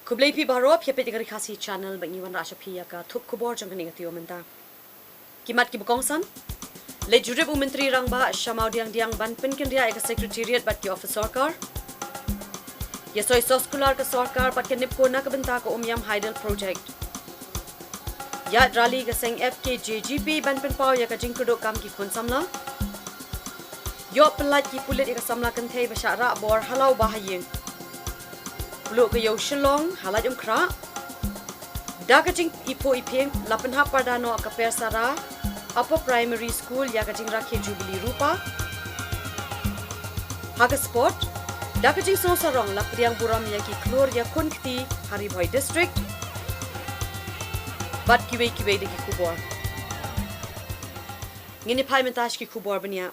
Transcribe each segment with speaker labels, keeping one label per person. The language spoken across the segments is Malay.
Speaker 1: Kublai pi baro pia peti kari khasi channel bangi wan rasha pia ka thup khubor jang kani ngati omenta. Kimat ki bukongsan le jurib menteri rangba shamau diang ban pinkin dia ek secretariat bat ki office sarkar. Ya soy soskular ka sarkar bat ke nip ko na ka benta ko umyam hydel project. Ya rally ka seng FKJGP ban pin pau ya ka jingkudo kam ki khon samla. Yo pelat ki pulit ya ka samla kan thei ba shara bor halau bahayeng. Lo ke yo shilong halat kra dagajing ipo ipeng lapan ha padano ka persara upper primary school ya kajing rakhe jubilee rupa haga sport dagajing so sarong lapriang buram ya ki klor ya kunti haribhoi district bat kiwe de ki Khubor ngini phai mentash ki Khubor bania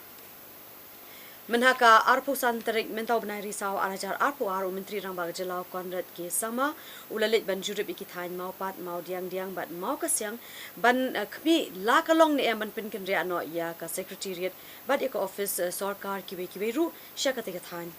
Speaker 1: Menhaka arpo santarik mentau benai risau arajar arpo aru menteri rang bag jelau konrad ke sama ulalit ban jurib ikithain mau pat mau diang bat mau kasyang ban khmi la kalong ne ban pinkin ria no ya ka secretariat bat ek office sarkar kiwe ru shakate kathain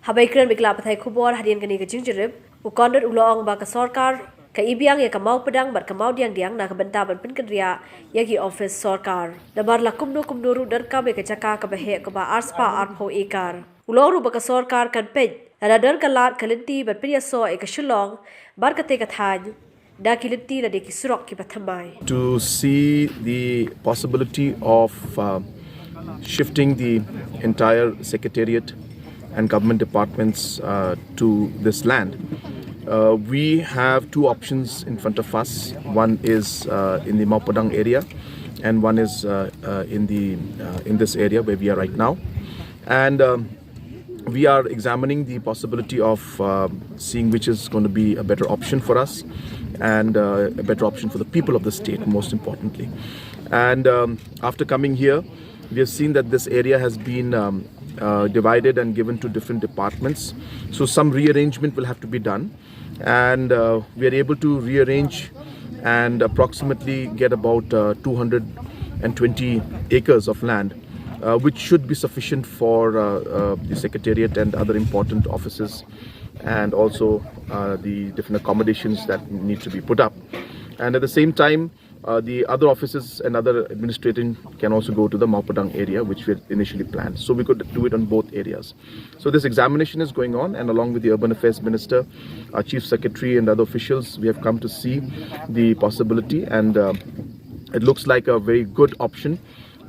Speaker 2: habaikran bikla pathai Khubor hadian kani ka jingjirib u konrad ulong ba ka sarkar ka ibiang ya ka mau pedang bat ka mau diang na ka benta ban pinkin ria ya ki office sarkar dabar la kumno ru dar ka be ka chaka ka behe ka ba arspa arpo ekar ulong ru ba ka sarkar kan pej radar ka lat kalinti bat priya so ek shulong bar ka te ka than da kilinti la de ki surok ki pathamai
Speaker 3: to see the possibility of shifting the entire secretariat and government departments to this land. We have two options in front of us. One is in the Maupadang area, and one is in this area where we are right now. And we are examining the possibility of seeing which is going to be a better option for us, and a better option for the people of the state, most importantly. And after coming here, we have seen that this area has been divided and given to different departments. So some rearrangement will have to be done. And we are able to rearrange and approximately get about 220 acres of land, which should be sufficient for the secretariat and other important offices, and also the different accommodations that need to be put up. And at the same time, the other offices and other administrating can also go to the Maupadang area, which we had initially planned. So we could do it on both areas. So this examination is going on, and along with the Urban Affairs Minister, our Chief Secretary and other officials, we have come to see the possibility, and it looks like a very good option,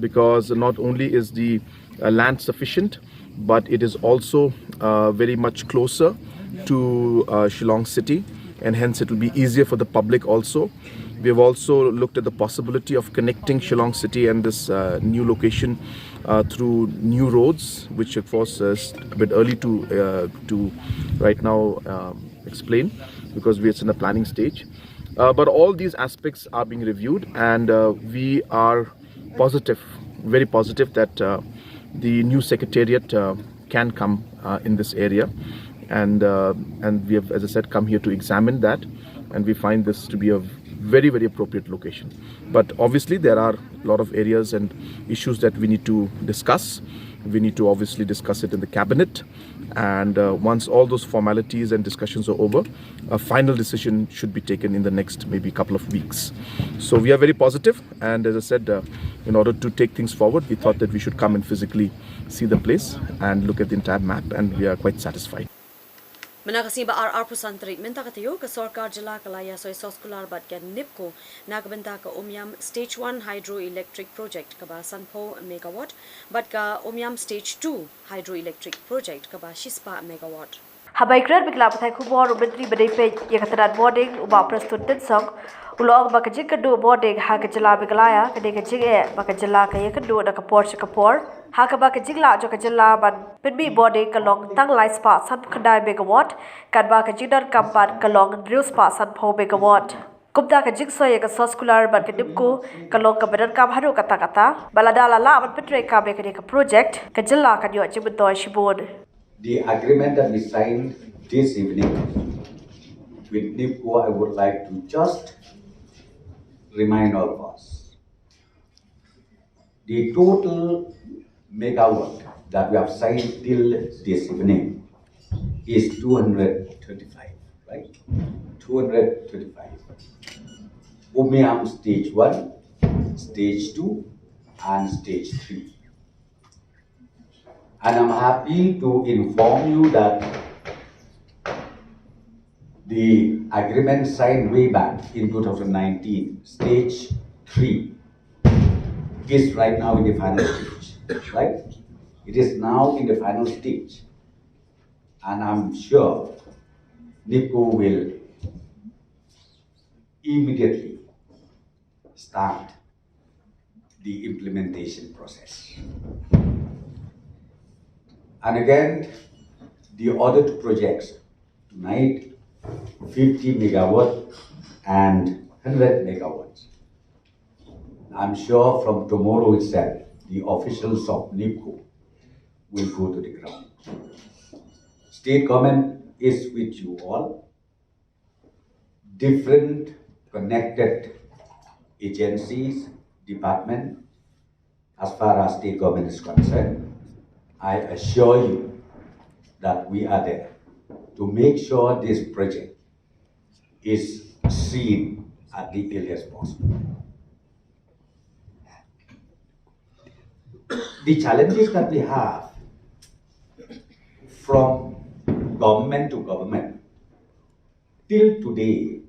Speaker 3: because not only is the land sufficient, but it is also very much closer to Shillong city, and hence it will be easier for the public also. We have also looked at the possibility of connecting Shillong city and this new location through new roads, which of course is a bit early to right now explain, because it's in the planning stage. But all these aspects are being reviewed, and we are positive, very positive, that the new secretariat can come in this area. And we have, as I said, come here to examine that, and we find this to be a very appropriate location. But obviously there are a lot of areas and issues that we need to discuss. We need to obviously discuss it in the cabinet, and once all those formalities and discussions are over, a final decision should be taken in the next maybe couple of weeks. So we are very positive, and as I said, in order to take things forward, we thought that we should come and physically see the place and look at the entire map, and we are quite satisfied.
Speaker 1: Menakasi ba arpo santarik menta ka Taiew ka sarkar jila kalaya soy soskular bat kan nipko nagbenta ka umyam stage 1 hydroelectric project ka ba 10 megawatt bat ka umyam stage 2 hydroelectric project ka ba 6 megawatt
Speaker 2: habaikran bikla pathai Khubor menteri badai pe yakatrat boarding uba prastut sok ulong ba ka jikadu boarding ha ka jila biklaya ka de ka jige ba ka jila ka yakadu da ka por ha ka ba ka jigla jo ka jila ban pinbi boarding ka long tang lai spa san khandai megawatt kan ba ka jidar kampat ka long drill spa san 4 megawatt Kubda ka jigsoy ka soskular ban ka dipko ka long ka badan ka haru kata baladala la ban petre ka be ka project ka jilla ka yo jibutoy shibod.
Speaker 4: The agreement that we signed this evening with NIPCO, I would like to just remind all of us. The total megawatt that we have signed till this evening is 235, right? 225. Umiam stage 1, stage 2 and stage 3. And I'm happy to inform you that the agreement signed way back in 2019, stage 3, is right now in the final stage, right? It is now in the final stage. And I'm sure NIPCO will immediately start the implementation process. And again, the other two projects tonight, 50 megawatt and 100 megawatts. I'm sure from tomorrow itself, the officials of NIPCO will go to the ground. State government is with you all. Different connected agencies, department, as far as state government is concerned, I assure you that we are there to make sure this project is seen at the earliest possible. The challenges that we have from government to government till today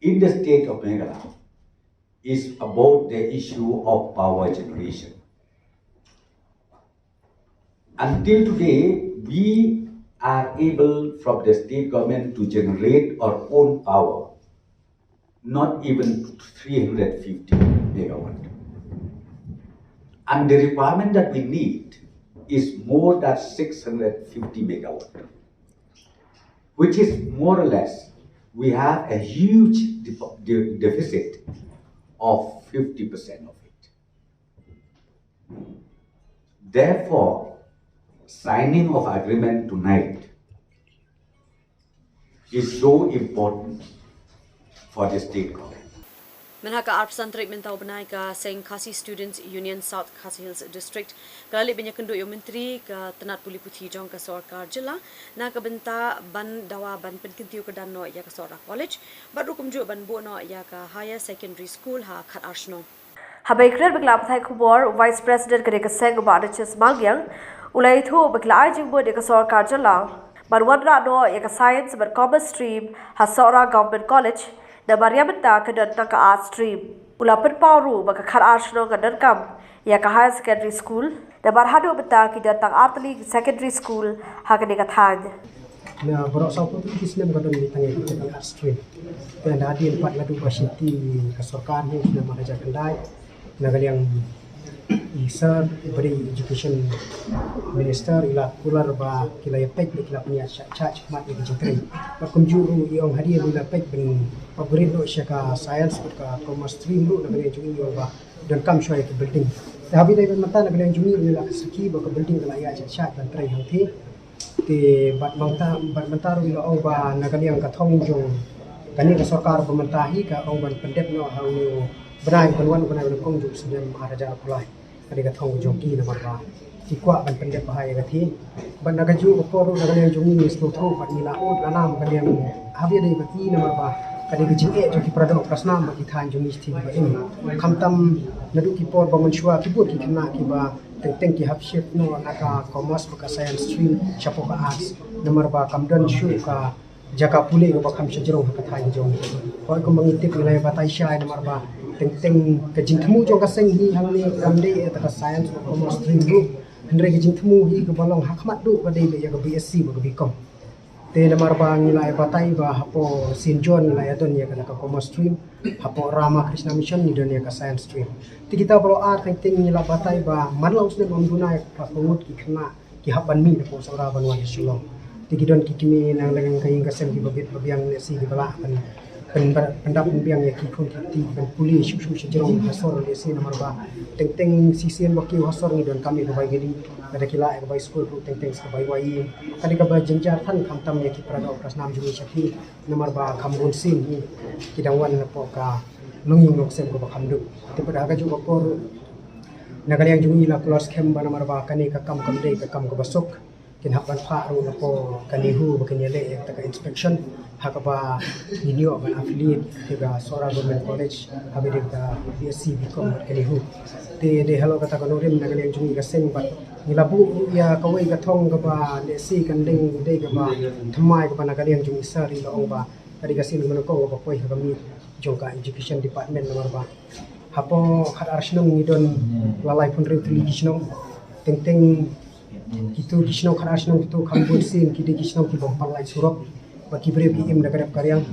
Speaker 4: in the state of Meghalaya is about the issue of power generation. Until today, we are able from the state government to generate our own power, not even 350 megawatt. And the requirement that we need is more than 650 megawatt, which is more or less, we have a huge deficit of 50% of it. Therefore, signing of agreement tonight is so important for the state government.
Speaker 1: Menhaka arpsan treatment tau benai ka Seng Khasi Students Union South Khasi Hills District kali banyak kenduk yo menteri ka tenat puli puthi jong ka sarkar jela na ka benta ban dawa ban penkintiu ka dan no ya ka sarkar college baru kumju ban bo no ya ka higher secondary school ha khat arshno
Speaker 2: Habai krer begla pathai Khubor Vice President kare ka Seng ba Duchess Magyang ulai thu begla jing bo de ka sarkar jela bar wadra do ya ka science bar commerce stream ha Sora Government College da Maria benta ka dan ka art stream ula perpauru baka khar arshno ka dan kam ya ka higher secondary school da bar hadu benta ki dan art league secondary school ha ka de ka thang
Speaker 5: na borok sapu tu kisnem ka dan tangai ka art stream dan hadi empat ladu basiti ka sarkar ni na maraja kendai na galiang Sir beri education minister ila kular ba kila yapek kila punya charge mat di jentri makum juru yang hadir ila pek ben favorit no syaka science ka commerce stream ru na jungi yo ba dan kam shoy ke building habi dai mata na galen jungi ila saki ba ka building la ya chat dan trai hang thi te bat manta ru ila au ba na galiang ka thong jong kani ka sarkar pemerintah ka au ban pendep no hau ni benai penwan benai kong ju sedem araja kulai kadi ka thong joki na marwa ti kwa ban pendep bahaya ka thi ban na ka ju ko ru na galiang jungi ni slo tho bat ni la ot la nam galiang habi dai ba ti na marwa kadi ka jing e joki prado prasna ma ki than jungi thi ba em khamtam nadu ki por ba manshwa ki put ki thna ki ba teng ki hap shift no na ka commerce ka science stream chapo ka arts number ba kamdan shu ka jaka pule ka kham shajro ka than jong ko ko mangitip nilai batai sha number ba teng ka jing thmu jong ka seng hi hang ni kamde ta ka science ka commerce stream group andre ka jing thmu hi ka balong hakmat du ba dei be ya ka BSc ba ka Bcom te number ba nilai batai ba hapo St John nilai adon ya ka commerce stream hapo Rama Krishna Mission ni don ya ka science stream ti kita bro art teng nilai batai ba manlau sne mamduna ka pengut ki khna ki haban mi ko saura banwa yesulong ti kidon ki kimi nang lang kai ka sem ki babit babiang ne si ki bala pendap biang ya ki khun ti kan puli shu jerong hasor le si nomor ba teng sisien ba ki hasor ni don kami ka bai gedi ada kila ka bai school ru teng ka bai wai kali ka ba jengjar than kham tam ya ki prado prasnam jumi sakhi nomor ba kham gun sin ni ki dangwan na po ka lunging nok sem ko ba kham du te pada ga ju ba por nagal yang jumi la kulas kem ba nomor ba kani ka kam dei ka kam ko basok kin hapan pha ru na po kanihu bakanyele ek taka inspection hakaba ninyo ban affiliate tiga Sora Government College habide ka BSc Bcom kanihu te de halo kata kanorim nagaleng jungi gaseng bat nilabu ya kawai ka thong ka ba le si kan ding de ka ba thamai ka ba nagaleng jungi sari lo ba kadi gasin man ko ba koi kami jongka education department nomor ba hapo khat arsnong ngidon lalai pun ru tli kisnong teng itu kisnong khat arsnong itu kambun sin kidi kisnong ki bom palai surok baki bre ki im nagarap karyang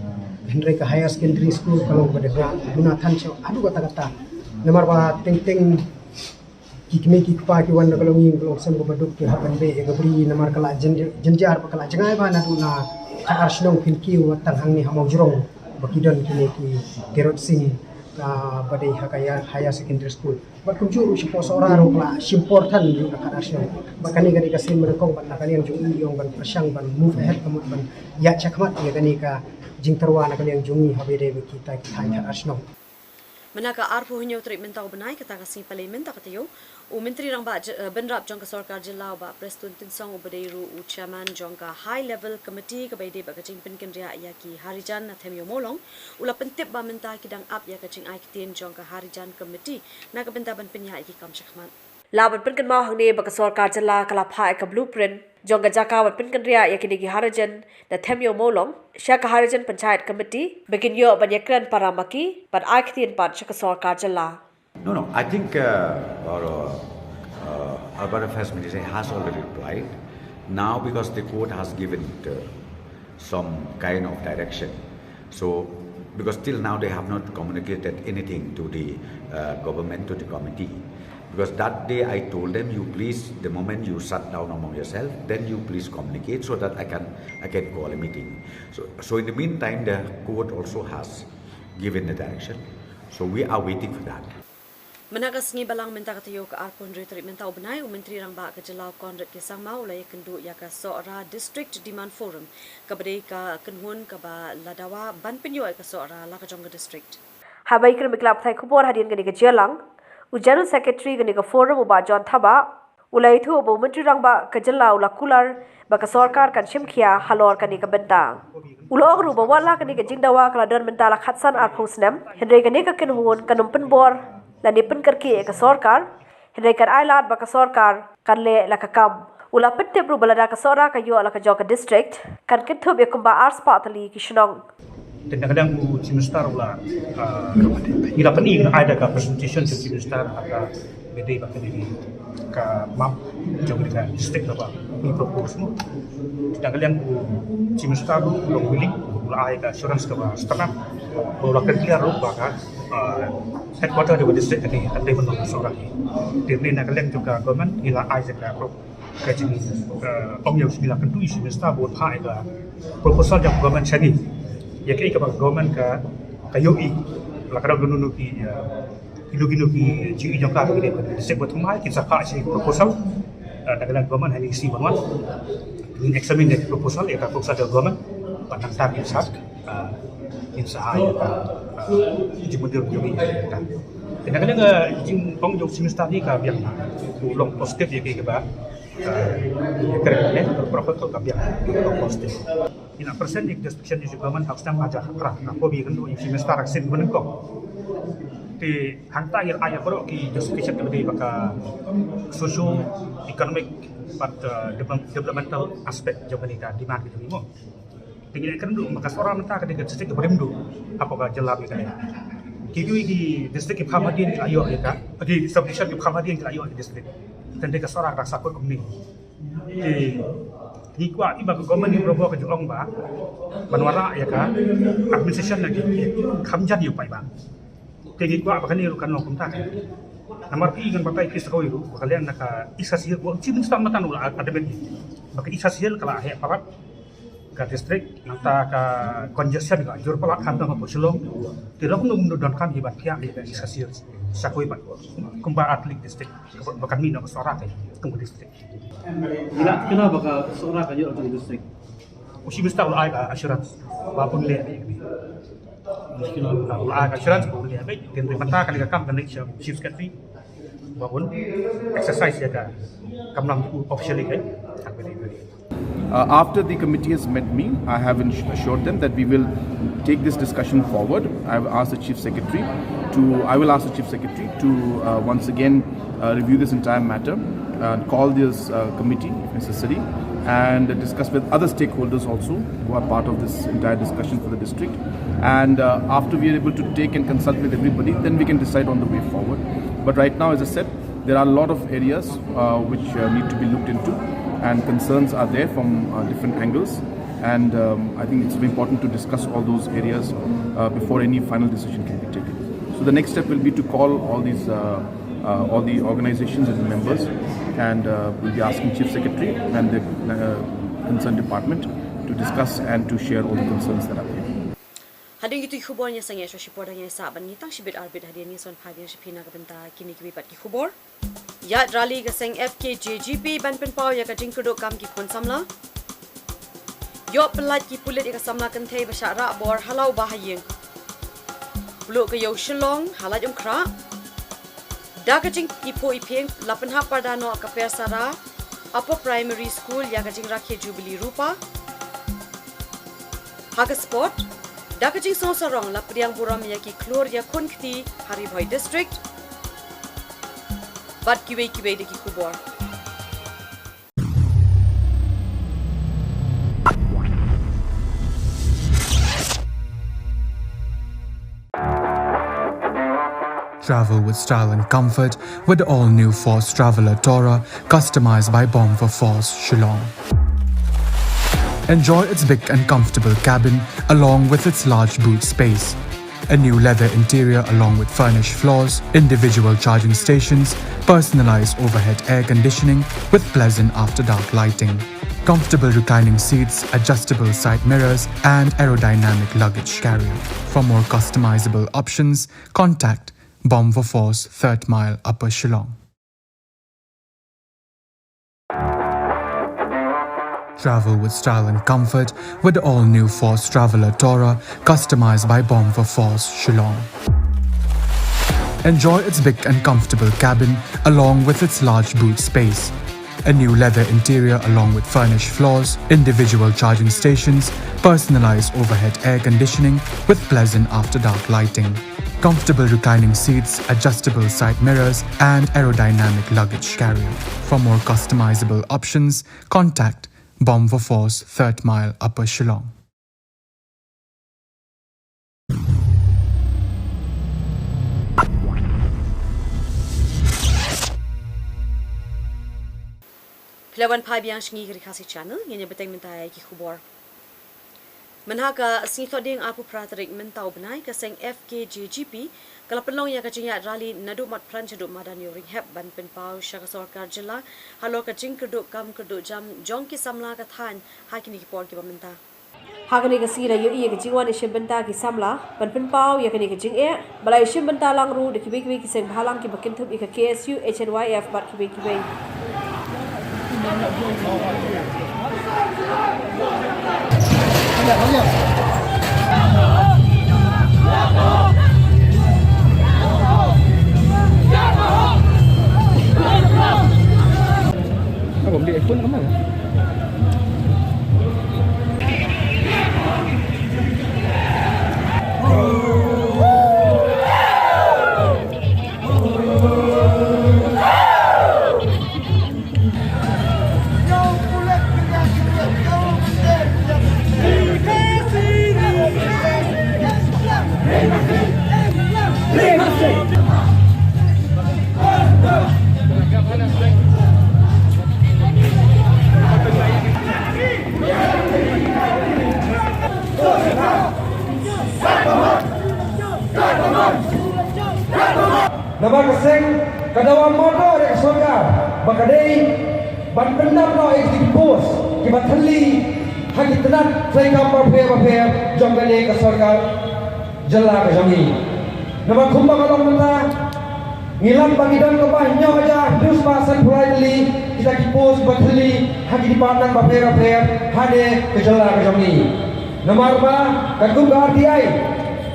Speaker 5: Henry ka higher secondary school kalau badega gunatan cho adu kata-kata nomor ba teng kikme ki pa ki wan kalau nging kalau sem ko baduk ki hapan be e gabri nomor kala jenjar kala jangai ba na duna khat arsnong filki watang hangni hamau jurong bakidon kini ki gerot sing badai hakaya higher secondary school bat kunju sipo sora ro kla simportan yu khat arsnong bakani gani kasin merekong ban nakalian jungi yong ban persang ban move ahead kamut ban ya chakmat ya gani ka jingtarwa nakalian jungi habede kita khat arsnong
Speaker 1: Manaka arpu hunyo treatment tau benai kata kasih parlimen tak Taiew. Menteri rang ba benrap jangka sarkar jilla ba prestun tinsong ubadeiru chairman jangka high level committee ka baide ba kacing penken ria ya ki harijan Taiew molong ula pentip ba menta kidang up ya kacing ai kitien jangka harijan committee na ka benta ban penya ki kam shakman. Laban penken mau hangne ba ka sarkar jilla kala pha ka blueprint jangka jaka ban penken ria ya ki harijan na Taiew molong Shaka Harijan Panchayat Committee begin yo banyakran paramaki but aikhtien pat shaka sarkar jilla.
Speaker 4: No, I think our Urban Affairs Ministry has already replied. Now because the court has given some kind of direction, so because till now they have not communicated anything to the government, to the committee. Because that day I told them, you please, the moment you sat down among yourself, then you please communicate so that I can call a meeting. So in the meantime, the court also has given the direction. So we are waiting for that.
Speaker 1: Menagas ngi balang menta ka Taiew ka arpon treatment tau benai menteri rang ba ka jelaw konrat ke sang mau ulai kendu ya ka Sora District Demand Forum ka badai ka kenhun ka ba ladawa ban penyo ka Sora la ka jongga district.
Speaker 2: Habai kir miklap thai Khubor hadian gani ka jelang General Secretary gani ka forum uba John Thaba ulai thu bo menteri rang ba ka jelaw la kular ba ka sarkar kan shimkhia halor kani ka benta ulog ru ba wala kani ka jingdawa kala don menta la khatsan arphosnem henry gani ka kenhun kanum penbor la nipen karki ka sarkar henry kar ailat ba ka sarkar kan le la ka kam ula pette bru balada ka sora ka yo la ka joka district kan kithu be kumba ars patali ki shnong
Speaker 6: kadang-kadang Cimistar ula ila pening ada ka presentation to Cimistar aka bede ba kini ka map jog ka district apa we propose mo kadang-kadang Cimistar long willing ula ai ka assurance ka ba startup ula ka clear ro ba ka headquarter di district ni ate mo sora ni na kadang juga government ila ai ka ka jini ong yo sila kan tu Cimistar bo thai ka proposal jam government chani ya kai ka government ka kayo i la kada gunu ki ilu ki ji jong ka ki de se both mai ki sa pha si proposal dalam government hani si banwan in examine the proposal ya ka proposal the government patang sa ki sa in sa ya ka ji model jogi ta kadang-kadang jing pong jong Cimistar ni ka biang long positif ya kai ka ba kerana proposal ka biang positif ina persen di description di government harus nam aja rah na ko bi kan do Cimistar aksen benen ko ti hanta ir aya pro ki justification ke di baka social economic but developmental aspect jabani ka demand kita mo tinggal kan do maka sora menta ka de district berem do apa ka jelab ka ki district ki phamadian ki ayo ka di subdivision ki phamadian ki ayo district dan de ka sora rasa ko kumni ni kwa iba ko government ni probo ka jong ba banwara ya ka administration lagi khamjat yu pai ba ke ni kwa bakani ru kan long ta namar pi kan papai kis ko yu bakalian naka isasiel bo cim sta matan ula ada ben baka isasiel kala he parat ka district nanta ka congestion ka jur pala kan ta ko silong tilok num don kan hibat pia ka isasiel sakoi ba kumba atlik district bakan mina sora ka tunggu district ila kenapa ka sora ka yo di district Cimistar ula ai ka assurance ba pun le ula ai ka assurance pun le ba tin mata ka kam kan chief secretary maupun exercise jaga kamlam officially kan hak beri.
Speaker 3: After the committee has met me, I have assured them that we will take this discussion forward. I will ask the Chief Secretary to once again review this entire matter and call this committee if necessary, and discuss with other stakeholders also who are part of this entire discussion for the district. And after we are able to take and consult with everybody, then we can decide on the way forward. But right now, as I said, there are a lot of areas which need to be looked into, and concerns are there from different angles. And I think it's very important to discuss all those areas before any final decision can be taken. So the next step will be to call all the organizations and the members, and we'll be asking Chief Secretary and the concerned department to discuss and to share all the concerns that are there.
Speaker 1: Hading itu Khubor nya sang yasho shipor nya sa ban nitang shibit arbit hadian ni son phadian shipina ka benta kini ki pat ki Khubor ya rally ka sang FKJGP ban pen pau ya ka jing kudo kam ki kon samla yo pelat ki pulit ka samla kan thei ba sha ra bor halau ba hayeng lo ka yo shlong halat kra da ka jing ki po ipeng lapan ha pardano ka persara upper primary school ya ka jing rakhe jubilee rupa haga sport Dakajing Sosarong Lapriang Buram Yaki Kloria Kunkti Haribhoi District Bat Kiwe de Khubor.
Speaker 7: Travel with style and comfort with the all-new Force Traveler Tora, customized by Bomb for Force Shillong. Enjoy its big and comfortable cabin along with its large boot space. A new leather interior along with furnished floors, individual charging stations, personalized overhead air conditioning with pleasant after-dark lighting. Comfortable reclining seats, adjustable side mirrors and aerodynamic luggage carrier. For more customizable options, contact Bomb for Force 3rd Mile Upper Shillong. Travel with style and comfort with the all-new Force Traveler Tora, customized by Bomb for Force Shillong. Enjoy its big and comfortable cabin along with its large boot space. A new leather interior along with furnished floors, individual charging stations, personalized overhead air conditioning with pleasant after-dark lighting. Comfortable reclining seats, adjustable side mirrors and aerodynamic luggage carrier. For more customizable options, contact Bomb for Force 3rd Mile Upper Shillong.
Speaker 1: Pelawan pai biang shingi kiri kasi channel yang beteng mentai ki Khubor. Menhaga singthoding apu pratarik mentau benai ka seng FKJGP kalau pelong ya kacing ya rally nadu mat pran chaduk madan yoring hep ban pen pau syaka sarkar jilla halo kacing keduk kam keduk jam jong ki samla ka than hakini ki por ki bamenta
Speaker 2: Hakani ka sira yo iya ka jingwan ishin benta ki samla ban pen pau ya kani ka jing e balai ishin benta lang ru de kibe ki seng halang ki bakin thup ika KSU HNYF bat kibe
Speaker 3: ผมdi iPhone kamu ya?
Speaker 8: Nama keseng kadawa motor ek sorga bakadei ban pendam no ek dipos ki bathali hagi tenat sai kam pape jongane ka sorga jalla ka jami nama khumba kalong mata ngilam bangidon ko ba nyo aja dus pasan pulai li kita dipos bathali hagi dipandang pape hade ka jalla ka jami nama ba kagum ga RTI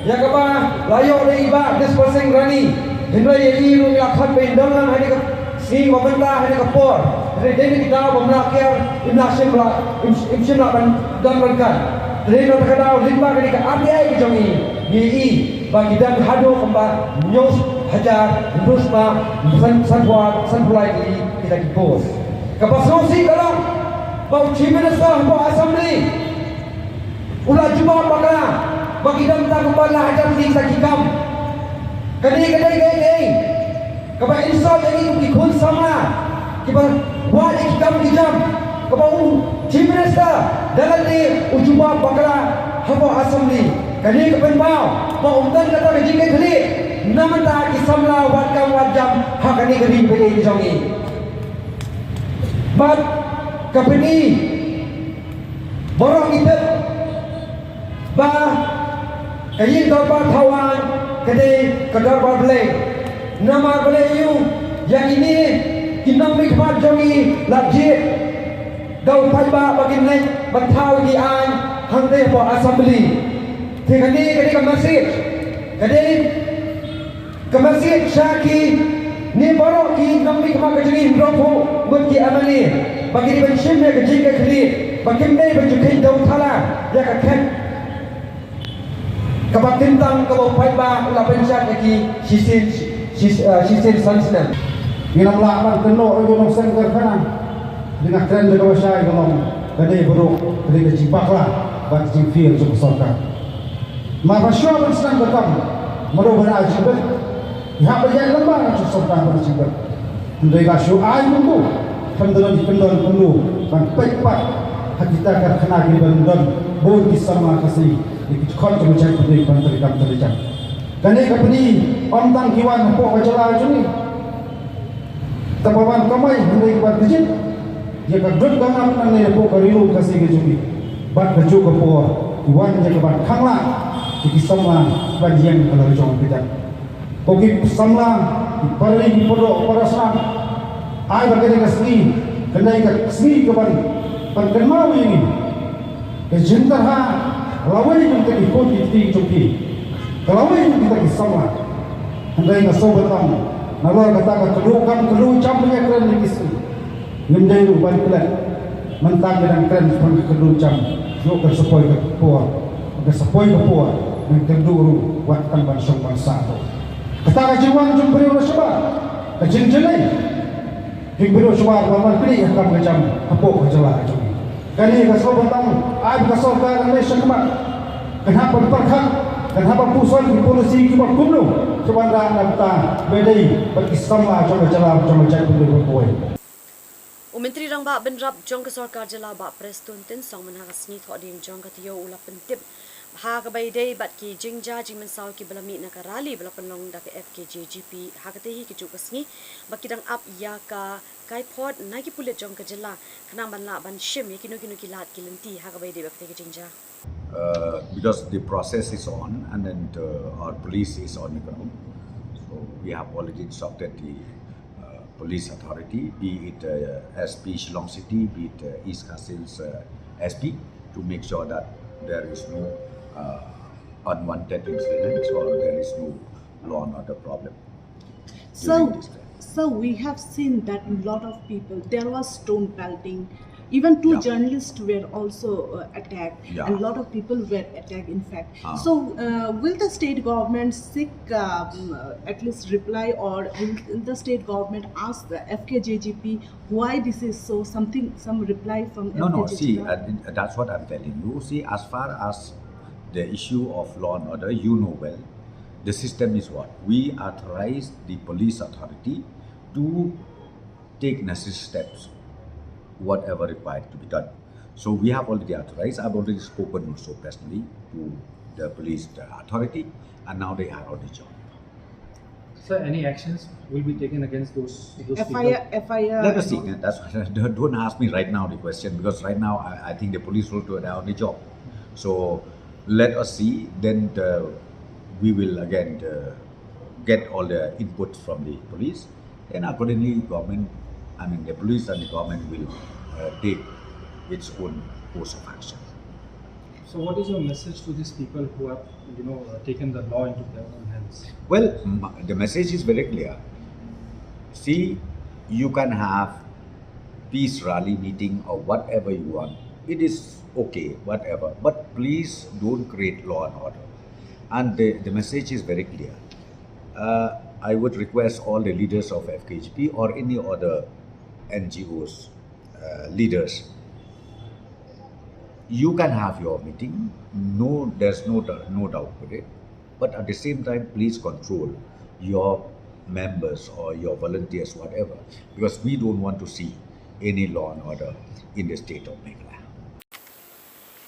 Speaker 8: ya kaba layo le iba 10% rani Henry Iru Lakan Bendalan Hanika Si Wamanda Hanika Por, Redeni Dao Wamnakia, Imshimla Damrankan, Reno Takadao, Limba Hanika Abia Jomi, Yi, Bagidan Hado Kamba, Nyos, Hajar, Rusma, Sanpulai, kita kipos. Kapasnosi kalau bau Chiminasa, bau Assembly, ulah jumpa pakala, Bagidan tak kembali Hajar di Sakikam. Kadai, kaba insaf yang itu dikun sama, kiba wad ikam dijam, kaba chief minister dalam ni ujuba bakala habo assembly, kadai kepen bau umdan kata kejingkai kali, namanta kisamla wad kam wad jam hakani kadi beli jongi. But kapeni borong itu, kayin dorba tawan. Kadai kadar balik nama balik you yang ini kinam mikmat jongi lajit dau paiba bagi naik bantau di an hangde po assembly kadai ke masjid syaki ni baru ki nam mikmat jongi ropo buat ki amani bagi di bensin ke jingga kali bagi ni benjukin dau thala ya kan Kabak tentang kabak paiba ulah pencet lagi sisin sansna.
Speaker 9: Minam laman keno ujung sengker kanan. Dengan tren de kawasai kalong kadai buruk kadai kecibak lah bat cipir untuk sorka. Maka syua bersenang betam meru berajibet. Ihak berjaya lembar untuk sorka berajibet. Ndai kasyu ai mundu pendon penuh ban pepat hakita kena gibandon bol kisama kasih. Ikut tu macam putih pantai kam terjang. Kani kapani omtang kiwan po kacala juni. Tapawan kamai hendai kuat kecil. Ia kadut kamam nang ne po karilu kasih ke juni. Bat baju ke po kiwan je ke bat khangla. Iki samla banjian kalau jong kita. Poki samla parli podo parasam. Ai bagene kasni kendai kasni ke ban kenmau ini. Ke jintar ha Lawai yang kita ikut di cuci, kalau yang kita kisah, hendai ngasau betam, nalar kata kedua campurnya keren di kisah, hendai ruban kelat, mentang dengan keren seperti kedua cam, yuk bersepoi ke puas, yang kedua buatkan bangsa. Kata kajian jumpa orang sebab, kajin jelai, jumpa sebab lawan pilih akan macam apa kejelah cuci. Kali kasau betam, ai kasau ke Malaysia kemat. Kenapa perkhak? Kenapa pusat di polisi kibat kumno? Sebanda nabta bedai berkisama coba jalan coba cek dulu berkuai.
Speaker 1: Menteri rang ba benrap jong ke sarkar jela ba prestun tin song menhagasni thok ding jong ka Taiew ula pentip ha ka bai dei bat ki jingja jingmen saw ki belami na ka rali bela penlong da ke FKJGP ha ka tehi ki jukasni bakidang up ya ka kai port na ki pulit jong ka jela kana ban la ban shim ki no ki lat ki lenti ha ka bai dei bak te ki jingja.
Speaker 4: Because the process is on and then our police is on the ground. So we have already instructed the police authority, be it SP Shillong City, be it East Castle's SP, to make sure that there is no unwanted incidents or there is no law and order problem.
Speaker 10: So we have seen that a lot of people, there was stone pelting, even two journalists were also attacked, and a lot of people were attacked in fact. So will the state government seek at least reply, or will the state government ask the FKJGP why this is so, some reply from FKJGP?
Speaker 4: No, see, that's what I'm telling you. See, as far as the issue of law and order, you know well, the system is what? We authorize the police authority to take necessary steps, whatever required to be done. So we have already authorized. I've already spoken also personally to the police authority, and now they are on the job.
Speaker 6: Sir, any actions will be taken against those people?
Speaker 10: FIR.
Speaker 4: Let us see. That's don't ask me right now the question, because right now I think the police will do on the job. So let us see. Then we will again get all the inputs from the police, and accordingly, the police and the government will take its own course of action.
Speaker 6: So what is your message to these people who have, taken the law into their own hands?
Speaker 4: Well, the message is very clear. See, you can have peace rally meeting or whatever you want. It is okay, whatever. But please don't create law and order. And the message is very clear. I would request all the leaders of FKHP or any other NGOs, leaders, you can have your meeting. No, there's no doubt with it. But at the same time, please control your members or your volunteers, whatever, because we don't want to see any law and order in the state of Meghalaya.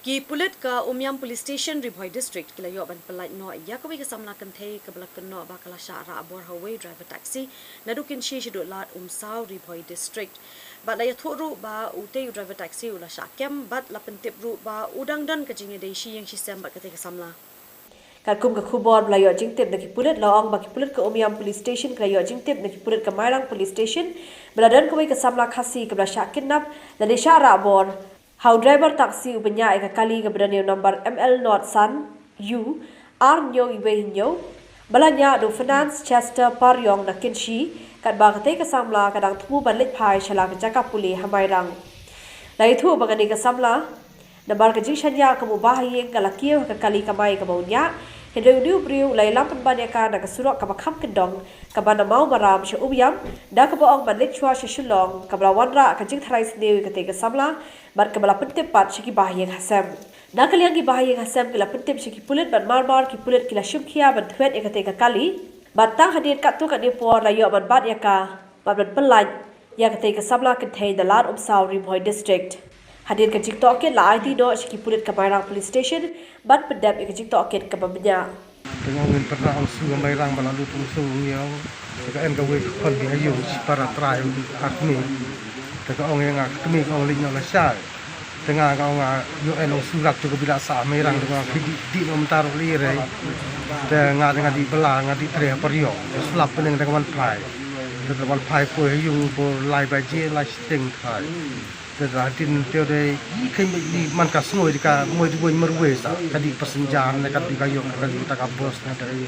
Speaker 1: Ki pulit ka Umyam Police Station Ribhoi District kila yo ban pelait no ya ka wi ka samla kan thei ka balak no ba kala sha ra abor highway driver taxi nadukin shi shidu lat Sao Ribhoi District ba la ya thoru ba ute driver taxi ula sha kem bat la pentip ru ba udang dan ka jinge dei shi yang sistem ba ka thei ka samla
Speaker 2: Kalkum ka Khubor belayo jingtip na kipulit laong ba kipulit ka Umyam Police Station kelayo jingtip na kipulit ka Mairang Police Station beladan kawai ka samla khasi ka bela sha kidnap la de sha ra abor how driver taxi ubenya eka kali ke berani number ML North Sun U R nyo iwe nyo balanya do finance Chester Paryong na kinshi kat ba kate ka samla kadang thu balit phai chala ka jaka puli hamairang lai thu bagani ka samla nabar ka jishanya ka mubahiyeng kalakiyo ka kali kamay ka maunya Hidroelectric briu lai lampan banyaka na kasurok ka makham kendong ka ba na mau maram sya ubiyam da ka boong manlit chwa sya shulong ka bala wanra ka jing tharai snewi ka te ka samla bar ka bala pentip pat shiki bahiyeng hasam da ka liang ki bahiyeng hasam kila pentip shiki pulit ban marmar ki pulit kila shumkhia ban thuet e ka te ka kali batang hadir ka tu ka ni por la yo ban bat yaka ban pelaj ya ka te ka samla contain the lat Sao Ribhoi District hadir ka jik toket la ID do shiki pulit ka Mairang Police Station bat pedap ka jik toket ka babnya
Speaker 6: Dengan ngin pernah ang suga Mairang balalu tung suya ka en ka we kon bi ayo para try akmi ka ong yang akmi ka ong linyo la sha tengah ka ong yo en ong surat tu ka bila sa Mairang dengan di nom taruh lire dengan di bela ngadi tre peryo slap pening dengan pai dengan pai ko yung ko lai ba je la sting pai Jadi tin teo de kai di man ka snoi di ka moi di boin merwe sa ka di persenjahan ka di kayo ka di ta ka bos na dari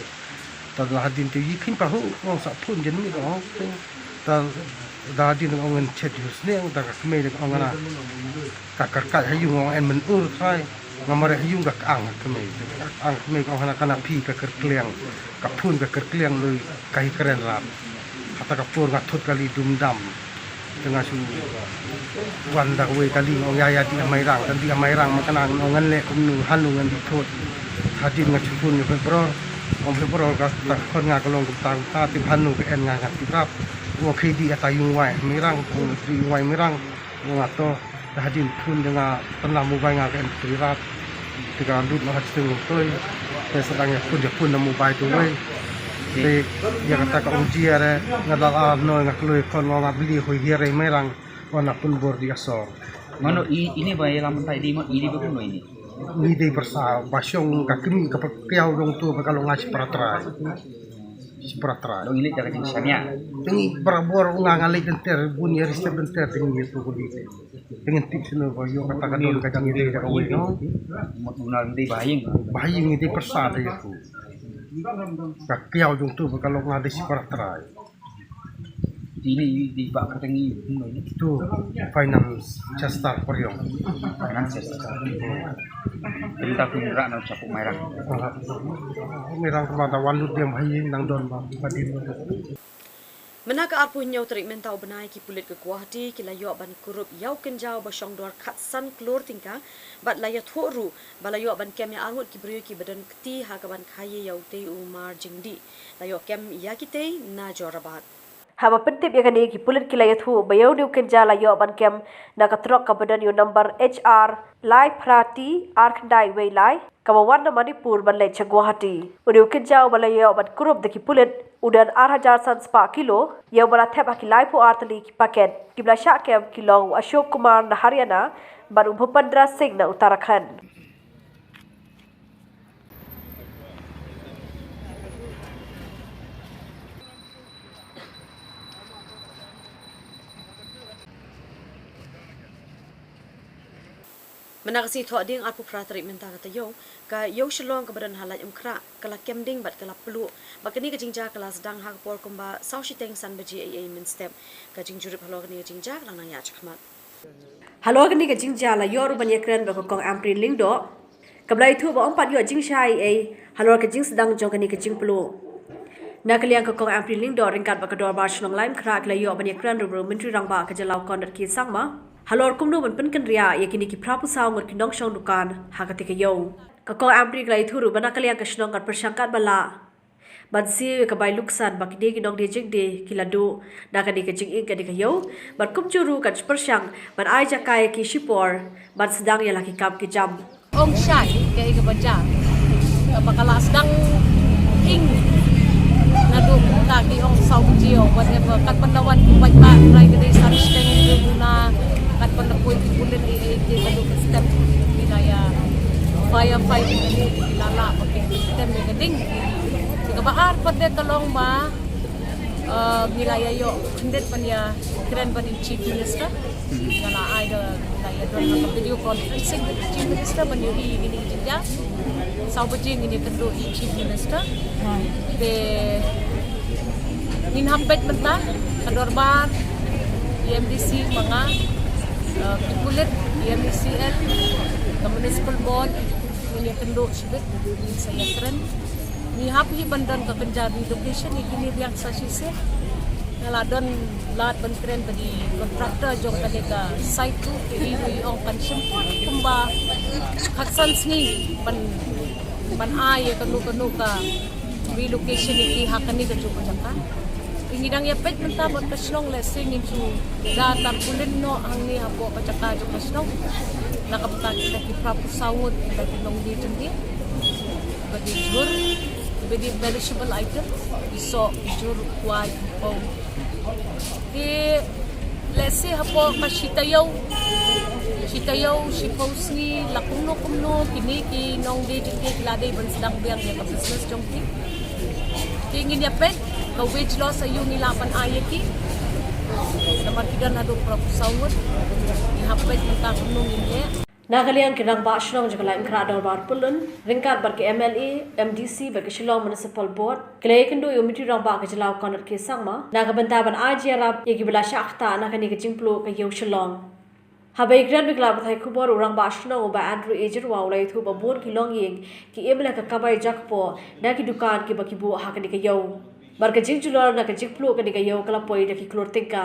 Speaker 6: ta la hadin te yi kin pa ho ngong sa phun jen ni ko ta da din ngong en chet yu sneng ta ka me de ngong na ka ka hayu ngong en men ur thai ngamare hayu ka ang ka me ko hana kana pi ka ker kleng ka phun ka ker kleng lui kai keren rap hata ka pur ka thut kali dum dam tengah su wanda we kali ngong ya di Mairang kan di Mairang makanang ngan le kum hanu ngan di thot hadin ngat chupun ni bro om bro ka ta kon nga kalong ta ta ti hanu ke en nga ti rap ngo khidi ata yung wai Mairang ko tri wai Mairang ngo to hadin pun dengan tanam mubai nga ke ti rap tiga dut no hastu toy sedang pun namu bai tu we de ya kata ka unji are ngadala no ngakloi kon nga beli hoi here Mairang wana pun bor di asor
Speaker 11: mano ini ba yalam tai di mo ini ba kuno ini
Speaker 6: ni de bersa basyong ka kimi ka piao dong tu ba kalong ngas pratra
Speaker 11: lo ini jaga jing samya
Speaker 6: tingi barabor nga ngalay ter bunyi risep ter tingi itu ko di dengan tips no ba yo kata ka don ka jang ide ka we no
Speaker 11: mo tunal di
Speaker 6: bahing ide persa de itu ka piao dong tu ba kalong ngas pratra
Speaker 11: ini di bak katangi
Speaker 6: itu finance Chester Paryong
Speaker 11: finance perintah kunra na sa Mairang
Speaker 6: Mairang kemana walut dia bahing nang don ba padin
Speaker 1: Menaka arpu nyau terik mentau benai ki pulit ke Guwahati ki layo ban kurup yau kenjau ba syong dor khatsan klor tingka bat layat thoru balayo ban kem ya armut ki brio ki badan kti ha ka ban khaye yau te umar jingdi layo kem ya ki te na jorabat
Speaker 2: Haba pentip yang kini kipulit kilayat hu bayau diu kenja layo ban kem na katrok kabadan yu number HR Lai Prati Arkandai Wei Lai kawawan na Manipur ban lay Guwahati. Udiu kenja balayo ban kurup de kipulit udan 8,000 san spa kilo yau bala thep akilai pu artali ki paket kibla syak kem kilong Ashok Kumar na Haryana ban Bhupendra Singh na Uttarakhand.
Speaker 1: Menakasi thok ding arpu pratrik menta kata yo ka yo shlong ka badan halat umkra kala kemding bat kala pelu bakani ka jingja kala sedang hak por kumba sau shiteng san baji ai min step ka jingjurip halo kani ka jingja kala nang ya chakmat halo kani ka jingja la yor ban yakran ba kong ampri lingdo kablai thu ba ompat yo jingshai ai halo ka jing sedang jong kani ka jing pelu nakaliang ka kong ampri lingdo ringkat ba ka dor ba shlong laim khra kala yo ban yakran ru menteri rang ba ka jalau kon dat ki sangma halor kumno ban penken ria yakini ki prapu saw ngot kinong shong dukan hakati ka yo ka ko ampri glai thuru bana kaliang ka shnong kat persangkat bala ban si ka bai luksan bakide ki dong de jik de kiladu da ka de ka jing ka de ka yo ban kum churu kat persang ban ai jakai ki shipor ban sedang ya laki kap ki jam
Speaker 12: ong shai ke ka baca bakala sedang ing nadu ka ki ong saw jio whatever kat pandawan ki bai ba try ka de sar steng guna kat penepui di bulan di kaduk sistem wilayah firefighting ini lala pakai sistem gading jika bakar pada tolong ba wilayah yo hendak pania keren pada chief minister kalau ada wilayah dalam video conferencing chief minister menyuri ini juga saubajing ini kedua chief minister be minhampet mentah kedorbar MDC manga kulit MCL ke municipal board ini kenduk sebut saya keren ni hapi bandan ke penjari location ini yang sasise kalau don lat bentren bagi kontraktor jong kadeka site tu ini ong kan sempur kumba khaksan sni ban ai kenu ka relocation ini hakani ke joko jaka ingidang ya pet menta bot kasnong lesing into datar kulin no ang ni hapo kacaka jo kasnong nakapta kita ki prapu sawut kita tinong di jendi bagi jur bagi perishable item iso jur kwai po di lesi hapo kasitayaw shipos ni lakumno kini ki nong di jendi lade ban sedang biang ya business jongti ingin ya pet ka wage loss ayu nilapan ayaki naman kidan ado propusawut ni hapet menta kunung ini
Speaker 1: Nagaliang kirang ba shlong jagala imkra dor bar pulun ringkat bar ke MLA MDC bar ke Shillong Municipal Board klay kendo yumiti rang ba ke jalaw konat ke sangma nagabantaban ajrab yegi bela shakta nakani ke jingplo ke yo Shillong habai grand bigla bathai Khubor urang ba shlong ba Andrew Ejer wa ulai thu ba bon ki long yeng ki ebla ka kabai jakpo na ki dukan ki bakibu hakani ke yo bar ke jingjulor na ke jingplo ke ke yo kala poi de ki klor tingka.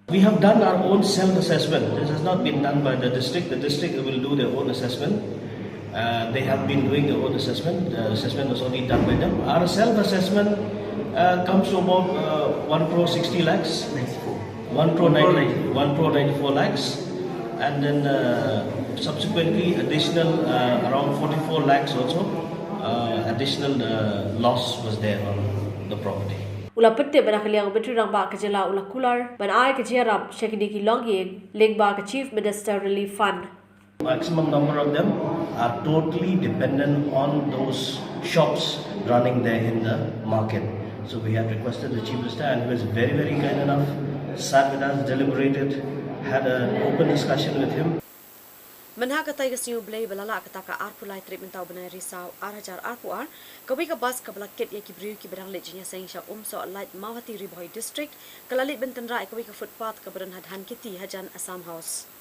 Speaker 13: We have done our own self-assessment. This has not been done by the district. The district will do their own assessment. They have been doing their own assessment. The assessment was only done by them. Our self-assessment comes to about 1 crore 60 lakhs, 1 crore 94 lakhs, and then subsequently additional around 44 lakhs also. Additional loss was there on the property.
Speaker 1: Ula pette bana kaliang betri rang ba kajala ula kular ban ai ka jerap shekidi ki longye leg ba ka chief minister relief fund
Speaker 13: maximum number of them are totally dependent on those shops running there in the market, so we have requested the chief minister, and he was very kind enough, sat with us, deliberated, had an open discussion with him.
Speaker 1: Menha ka tay kasniu blay balala ka taka arpu lai trip mentaw banay risaw arajar arpu ar kawi ka bas ka balakit ya ki briu ki barang lejinya sayang siya umso light Mawati Riboy district kalalit benten rai kawi ka footpath ka baran hadhan kiti hajan Assam House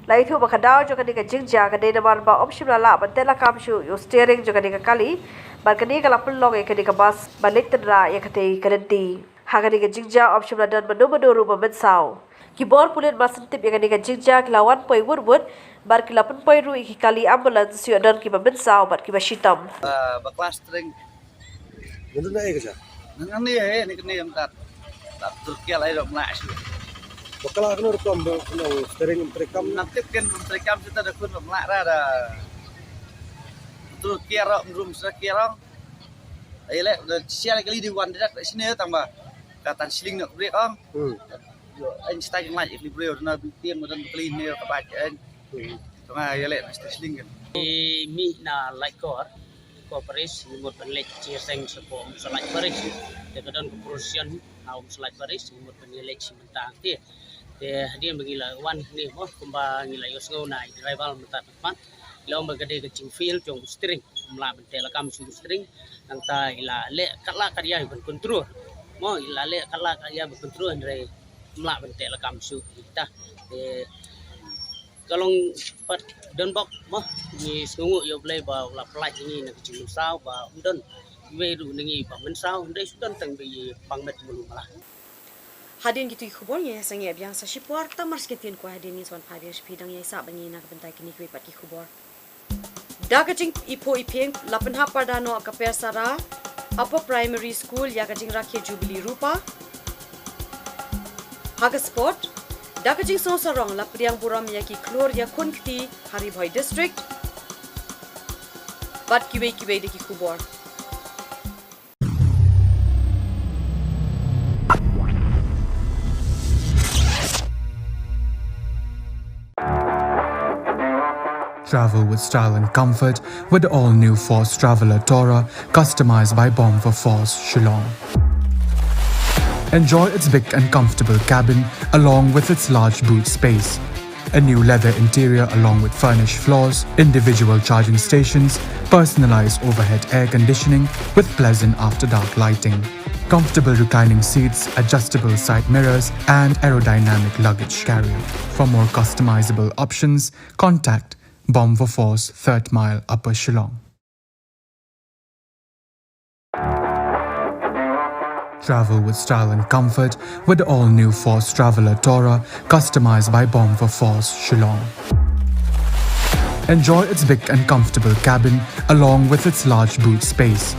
Speaker 2: lai thu bakadaw jo kadika jingja kadena mar ba option la bantela kamshu yo steering jo kadika kali bar kadika lapul log e kadika bas balik tedra ya kate kadenti ha kadika jingja option la dan madu ru ba saw kibor pulit masan tip ya kadika jingja klawan poi wurwud bar kilapan poi ru iki kali ambulance yo dan ki ba saw bar ki ba shitam
Speaker 14: ba class string
Speaker 15: Ganun na eh kasi.
Speaker 14: Nang ni kini yang tak Turki lai dok nak sih.
Speaker 15: Bakal aku rekam string rekam.
Speaker 14: Nanti kan rekam kita dah kun nak ada. Turki rak room Turki rak. Ayolah, siapa kali di wan dak sini tambah. Katan siling nak break ang. Einstein yang lain equilibrium na bitin mo dan clean ni kabacan. Tengah ayolah mesti siling kan.
Speaker 11: Mi na like kor. Paris imut penlek ciseng sepo selai Paris dekadon keperusian haum selai Paris imut penlek sementang dia menggila wan ni mo kumba ngila yosgo na rival mentang lo ma gade ke feel jong string mla ben tela kam su string nang ta ila le kala karya ben kontrol mo ila le kala karya ben kontrol re mla ben tela kam su ta kalong pat don bok mo ni sungu yo play ba la plai ni na chu sao ba don ve ru ni ba men sao dei don tang bi pang met mulu mala
Speaker 1: Hadin gitu Khubor ya sang ya biang sa shipwar ta mars ketin ko hadin ni swan phabiang shpidang ya sa bangi na bentai kini kwe pat ki Khubor Dagajing ipo ipeng lapenha pardano akaper sara upper primary school ya gajing rakhe Jubilee Rupa Haga sport Dagajing Sonsarong Lapriang Buram Yaki Klor Yakunkti Haribhoi District Bat Kiwe Deki Khubor
Speaker 7: Travel with style and comfort with the all-new Force Traveler Tora, customized by Bomb for Force, Shillong. Enjoy its big and comfortable cabin along with its large boot space. A new leather interior along with furnished floors, individual charging stations, personalized overhead air conditioning with pleasant after-dark lighting. Comfortable reclining seats, adjustable side mirrors and aerodynamic luggage carrier. For more customizable options, contact Bomb for Force, 3rd Mile, Upper Shillong. Travel with style and comfort with the all-new Force Traveler Tora, customized by Bomb for Force, Shillong. Enjoy its big and comfortable cabin along with its large boot space.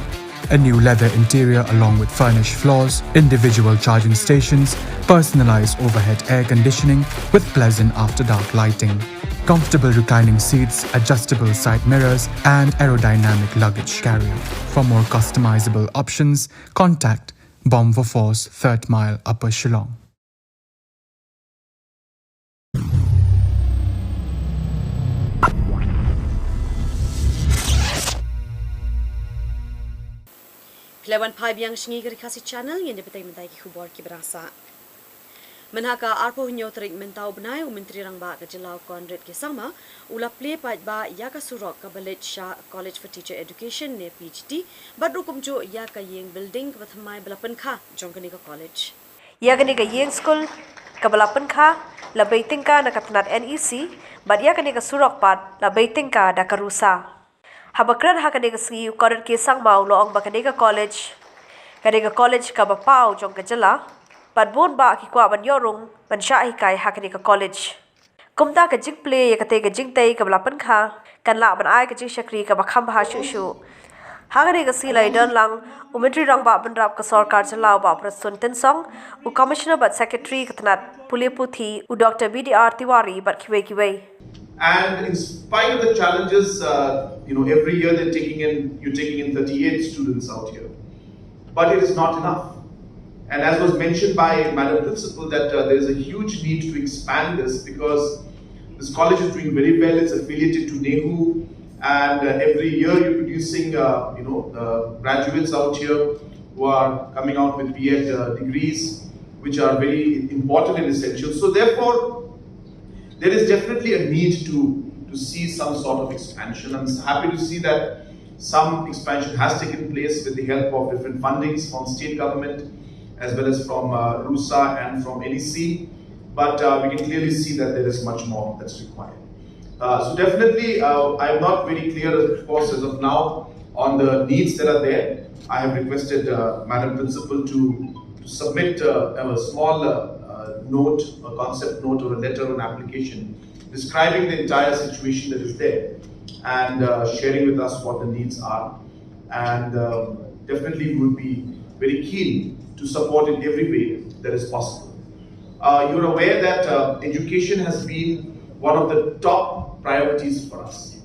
Speaker 7: A new leather interior along with furnished floors, individual charging stations, personalized overhead air conditioning with pleasant after-dark lighting. Comfortable reclining seats, adjustable side mirrors and aerodynamic luggage carrier. For more customizable options, contact Bomb for Force, 3rd Mile, Upper Shillong.
Speaker 1: Plewan phabiang shingi gari khasi channel yen de betai mentai ki Khubor ki berasa Menhaka arpo hinyo trik mentau benai menteri rang ba ka jelau Conrad ke sama ula play pat ba ya ka surok ka Balet Shah College for Teacher Education ne PhD badrukum jo ya ka yeng building ka thamai belapan kha jongkani ka college
Speaker 2: Ya gani ka yeng school ka balapan kha la baiting ka na katnat NEC bad ya gani ka surok pat la baiting ka da karusa habakran ha gani ka si Conrad ke sang mau lo ong ba gani ka college ka ba pau jong ka jela Padbun ba ki kwa ban yorung ban syahi kai hakani ka college. Kumta ka jing play ya kate ka jing tay ka balapan kha kan la ban ai ka jing shakri ka bakham ba shu shu. Hakani ka silai don lang umentri rang ba ban rap ka sarkar chalao ba prasun ten song u commissioner but secretary ka tanat puliputhi u Dr. BDR Tiwari but kiwe.
Speaker 3: And in spite of the challenges, every year you're taking in 38 students out here. But it is not enough. And as was mentioned by Madam Principal, that there is a huge need to expand this because this college is doing very well. It's affiliated to NEHU, and every year you're producing, graduates out here who are coming out with B.Ed degrees, which are very important and essential. So therefore, there is definitely a need to see some sort of expansion. I'm happy to see that some expansion has taken place with the help of different fundings from state government, as well as from RUSA and from NEC, but we can clearly see that there is much more that's required. So definitely, I'm not very clear, of course, as of now, on the needs that are there. I have requested Madam Principal to submit a small note, a concept note or a letter or an application describing the entire situation that is there and sharing with us what the needs are. And definitely we would be very keen to support in every way that is possible. You're aware that education has been one of the top priorities for us.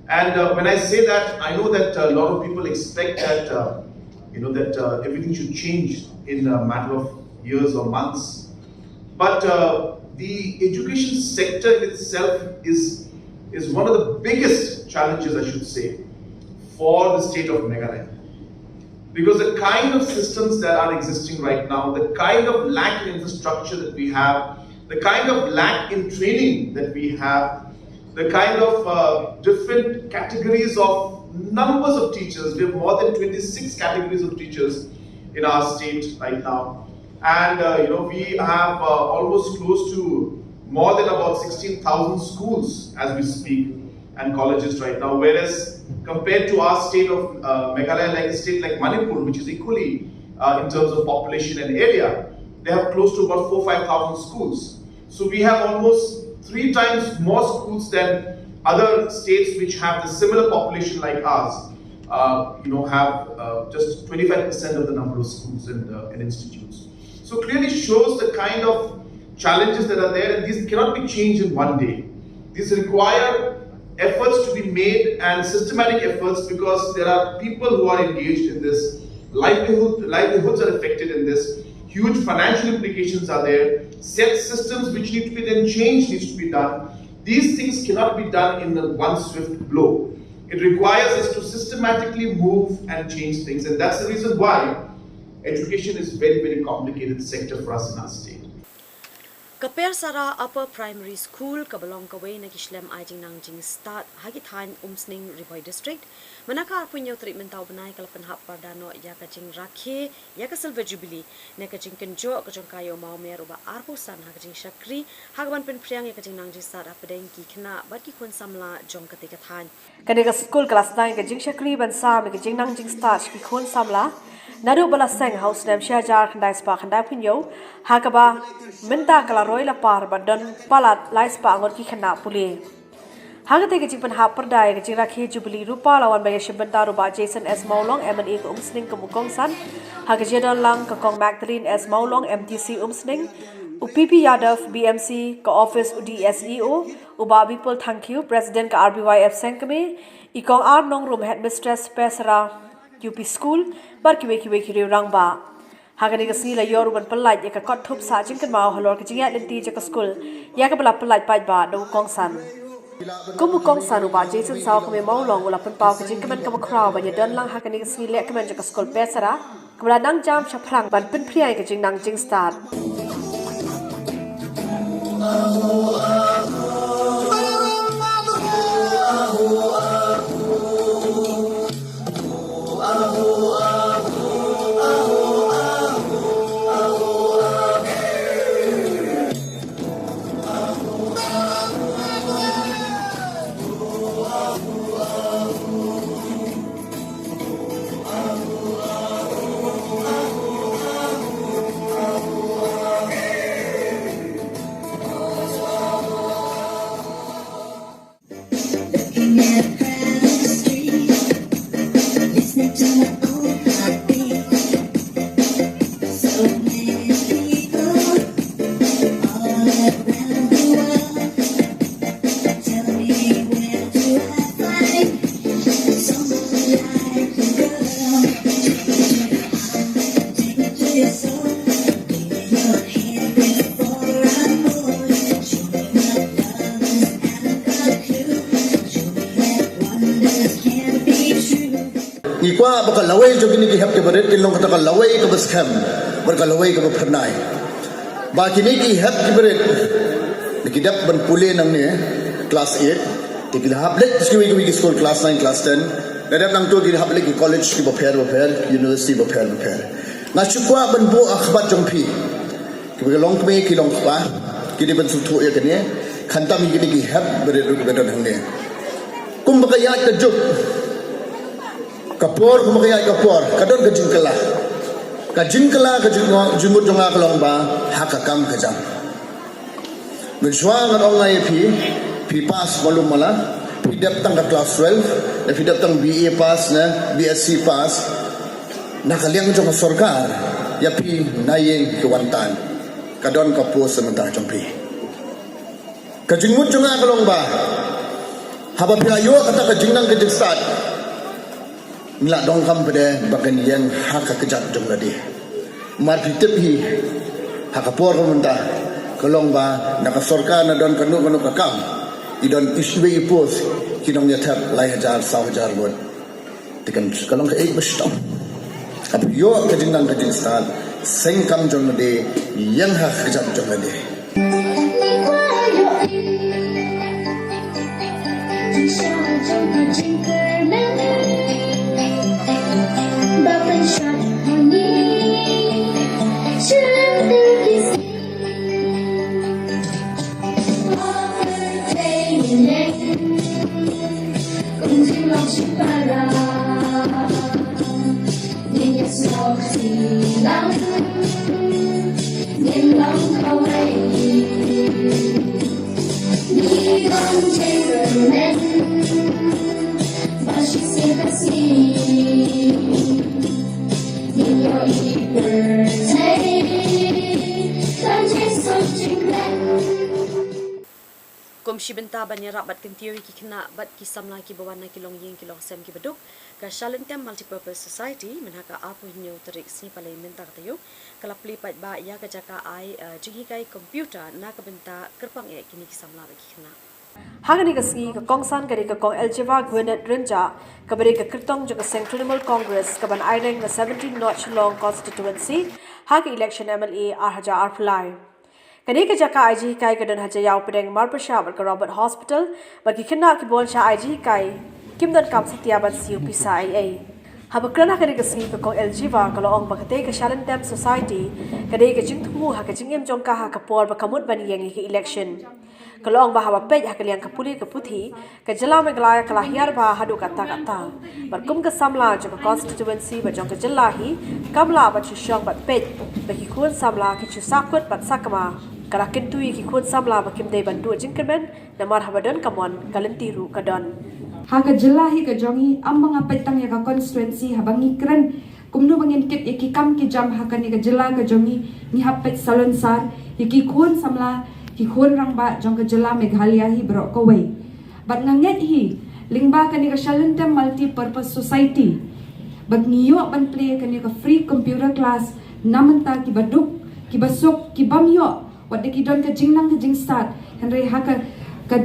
Speaker 3: And when I say that, I know that a lot of people expect that that everything should change in a matter of years or months. But the education sector itself is one of the biggest challenges, I should say, for the state of Meghalaya. Because the kind of systems that are existing right now, the kind of lack in infrastructure that we have, the kind of lack in training that we have, the kind of different categories of numbers of teachers. We have more than 26 categories of teachers in our state right now. And we have almost close to more than about 16,000 schools as we speak and colleges right now. Whereas compared to our state of Meghalaya, like a state like Manipur, which is equally in terms of population and area, they have close to about 4,000-5,000 schools. So we have almost 3 times more schools than other states which have the similar population like ours. Have just 25% of the number of schools and institutes. So clearly shows the kind of challenges that are there, and these cannot be changed in one day. These require efforts to be made and systematic efforts, because there are people who are engaged in this. Livelihoods are affected in this. Huge financial implications are there. Set systems which need to be then changed needs to be done. These things cannot be done in one swift blow. It requires us to systematically move and change things, and that's the reason why education is very, very complicated sector for us in our state.
Speaker 1: Kapel Sara Upper Primary School kabalong kaway nagislem ajing nangjing start hagithan umsning Ripoy District manaka punyo treatment tau benai kalapan hap pardano ya kajing rakhe ya ka silver jubilee ne kajing kenjo kajong kayo mau mer uba arpusan hagajing shakri hagaban pen priang ya kajing nangjing start apedeng ki khna bat ki kun samla jong kate kathan
Speaker 2: Kanega school class 9 kajing shakri ban sa me kajing nangjing start ki khon samla Nadu bala seng house nem shajar khandai spa khandai punyo hakaba minta kala roy la par badan palat lai spa ngot ki khana puli hagate ke jipan ha pardai ke jira khe jubilee rupa lawan ba yashibanta ruba Jason S Maulong MNA ko umsning ko mukong san hagajedon lang ka kong Magdalene S Maulong MTC umsning UPP Yadav BMC ka office UDSEO uba people thank you president ka RBYF Senkame ikong Arnong room headmistress Pesara UP School barkiwe kiwe rangba hagani ka sila yoruban palai ka kot thup sa jingkan mau halor ka jingya lenti ja ka school ya ka bala palai pai ba do kongsan kumu kongsan uba Jason saw ka me mau long ula pan pau ka jingkan ka makraw ba ya dan lang hagani ka sila ka man ja ka school pesara kamla nang jam chaplang ban pin priai ka jing nang jing start
Speaker 16: Ikwa bakal lawai jo gini ki hap ke baret kilong kata kal lawai ke baskham bakal lawai ke bapernai ba kini ki hap ke baret dikidap ban pule nang ni class 8 tikil hap lek skiwi ki school class 9 class 10 dadap nang tu ki hap lek ki college ki bapher university bapher na chukwa ban bo akhbat jongpi ki long kme ki long khwa ki di ban sutu ya kene khanta mi ki hap baret ru ka dan ne kum bakaya ka juk kapor kumakaya kapor kadon kajingkala jumut jonga kalong ba hakakam kajam mensuang ngan ongai pi pass malum mala pi dap tang ka class 12 na pi dap tang BA pass na BSc pass nakaliang jong sarkar ya pi nayeng kewantan kadon kapos sementara jompi kajingmut jonga kalong ba haba pi ayo kata kajingnang kajing start Milak dongkam pada bagian yang hak kejat jom tadi. Mar fitip hi hak kapor mentah kolong ba nak sorkan na don kanu kakam. Idon iswe ipos kinong nyatap lai hajar saw hajar bon. Tikan kolong ke ek bestop. Ap yo kejinang kejing start sengkam jom tadi yang hak kejat jom tadi.
Speaker 1: Komsi benta banyara bat kentiyo ki kena bat ki samla ki bawana ki long yeng ki long sem ki beduk ka Shalentem Multipurpose Society menhaka apu hinyo terik si palai menta katayo kala pli pat ba ya ka jaka ai jingi kai komputer na ka benta kerpang e kini ki samla ba ki kena
Speaker 2: Hagani kasgi ka kongsan kari ka kong Eljeva Gwinnett Rinja ka beri ka kirtong jo ka Central Congress ka ban aireng na 17 Notch Long constituency hagi election MLA Arhaja Arpulai. Kani ka jaka IG kai ka dan haja yaw pedeng Marpasha ka Robert Hospital bagi kena ki bol sha IG kai kimdan kam satya ban CUP sa IA. Habakrana kani kasgi ka kong Eljeva ka loong bakate ka Shalentem Society kani ka jingthu ha ka jingem jongka ha ka por ba kamut ban yengi ki election. Kalong bahawa pej hakaliang kapuli kaputhi ka jala meglaya kalahiar ba hadu kata barkum ka samla jo constituency ba jong ka jala hi kamla ba chushong ba pej ba ki khun samla ki chusakut bat sakama kala kintui ki khun samla ba kimdei bandu jingkermen namar habadan kamon kalantiru kadon
Speaker 17: haka jala hi ka jongi am mga petang ya ka constituency habangi kren kumno bangin kit ki kam ki jam haka ni ka jala ka jongi ni hapet salon sar ki khun samla ki khun rang ba jong ka jala Meghalaya hi bro ko wei bat nganget hi lingba ka ni ka Shalentem Multi-Purpose Society bag niyo ban play ka ni ka free computer class namanta ki baduk ki basok ki bamyo wat de ki don ka jingnang ka jing start henry haka ka